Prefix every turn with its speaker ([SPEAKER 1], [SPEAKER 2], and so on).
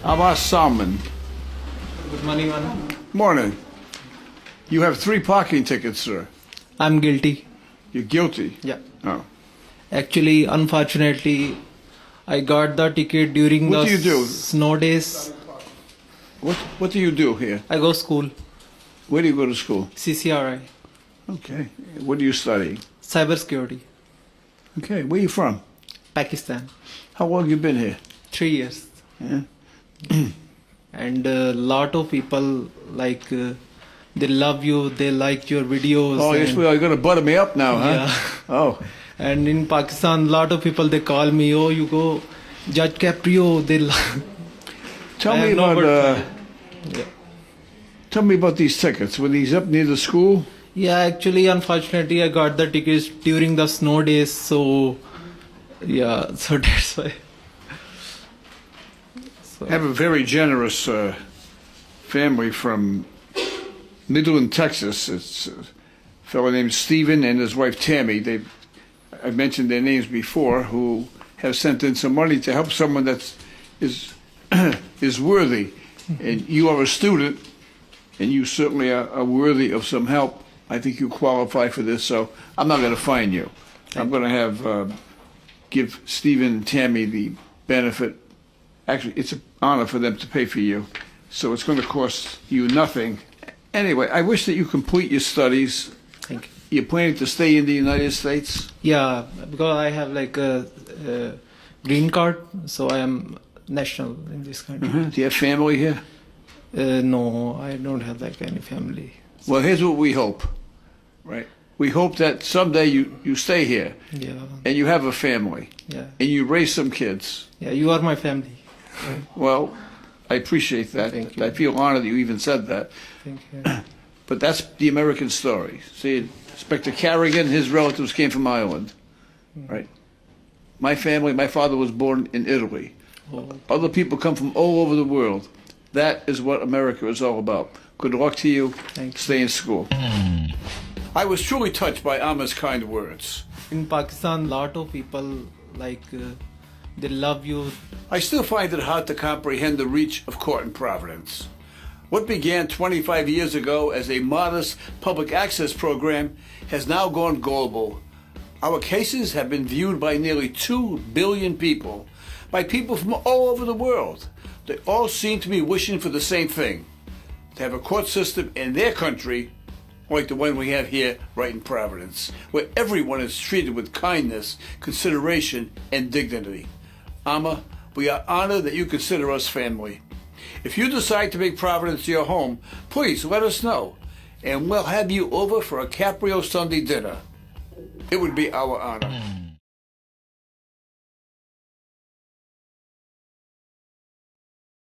[SPEAKER 1] Abbas Salman.
[SPEAKER 2] Good morning, man.
[SPEAKER 1] Morning. You have 3 parking tickets, sir.
[SPEAKER 2] I'm guilty.
[SPEAKER 1] You're guilty?
[SPEAKER 2] Yeah.
[SPEAKER 1] Oh.
[SPEAKER 2] Actually, unfortunately, I got the ticket during
[SPEAKER 1] What
[SPEAKER 2] the
[SPEAKER 1] do you do?
[SPEAKER 2] snow days.
[SPEAKER 1] What do you do here?
[SPEAKER 2] I go school,
[SPEAKER 1] Where do you go to school?
[SPEAKER 2] CCRI,
[SPEAKER 1] Okay. What are you studying?
[SPEAKER 2] cybersecurity,
[SPEAKER 1] Okay. Where are you from?
[SPEAKER 2] Pakistan.
[SPEAKER 1] How long have you been here?
[SPEAKER 2] 3 years.
[SPEAKER 1] Yeah.
[SPEAKER 2] And a lot of people they love you, they like your videos.
[SPEAKER 1] Oh, yes,
[SPEAKER 2] and,
[SPEAKER 1] well, you're going to butter me up now, huh?
[SPEAKER 2] Yeah.
[SPEAKER 1] Oh.
[SPEAKER 2] And in Pakistan, a lot of people, they call me, oh, you go Judge Caprio.
[SPEAKER 1] Tell
[SPEAKER 2] I
[SPEAKER 1] me
[SPEAKER 2] have no
[SPEAKER 1] about
[SPEAKER 2] word for it.
[SPEAKER 1] tell me about these tickets. Were these up near the school?
[SPEAKER 2] Yeah, actually, unfortunately, I got the tickets during the snow days, so yeah, so that's why.
[SPEAKER 1] I have a very generous family from Midland, Texas. It's a fellow named Stephen and his wife Tammy. I've mentioned their names before, who have sent in some money to help someone that is worthy. And you are a student, and you certainly are worthy of some help. I think you qualify for this, so I'm not going to fine you. I'm going to have give Stephen and Tammy the benefit. Actually, it's an honor for them to pay for you, so it's going to cost you nothing. Anyway, I wish that you complete your studies.
[SPEAKER 2] Thank you.
[SPEAKER 1] You're planning to stay in the United States?
[SPEAKER 2] Yeah, because I have a green card, so I am national in this country.
[SPEAKER 1] Do you have family here?
[SPEAKER 2] No, I don't have any family.
[SPEAKER 1] Well, here's what we hope, right? We hope that someday you stay here
[SPEAKER 2] Yeah,
[SPEAKER 1] and you have a family
[SPEAKER 2] yeah,
[SPEAKER 1] and you raise some kids.
[SPEAKER 2] yeah. You are my family.
[SPEAKER 1] Well, I appreciate that.
[SPEAKER 2] Thank you.
[SPEAKER 1] I feel honored that you even said that.
[SPEAKER 2] Thank you.
[SPEAKER 1] But that's the American story. See, Inspector Carrigan, his relatives came from Ireland, right? My family, my father was born in Italy.
[SPEAKER 2] Oh,
[SPEAKER 1] Other people come from all over the world. That is what America is all about. Good luck to you.
[SPEAKER 2] thank you.
[SPEAKER 1] Stay in school. I was truly touched by Amma's kind words.
[SPEAKER 2] In Pakistan, lot of people they love you.
[SPEAKER 1] I still find it hard to comprehend the reach of court and providence. What began 25 years ago as a modest public access program has now gone global. Our cases have been viewed by nearly 2 billion people, by people from all over the world. They all seem to be wishing for the same thing, to have a court system in their country like the one we have here right in Providence, where everyone is treated with kindness, consideration, and dignity. Amma, we are honored that you consider us family. If you decide to make Providence your home, please let us know, and we'll have you over for a Caprio Sunday dinner. It would be our honor.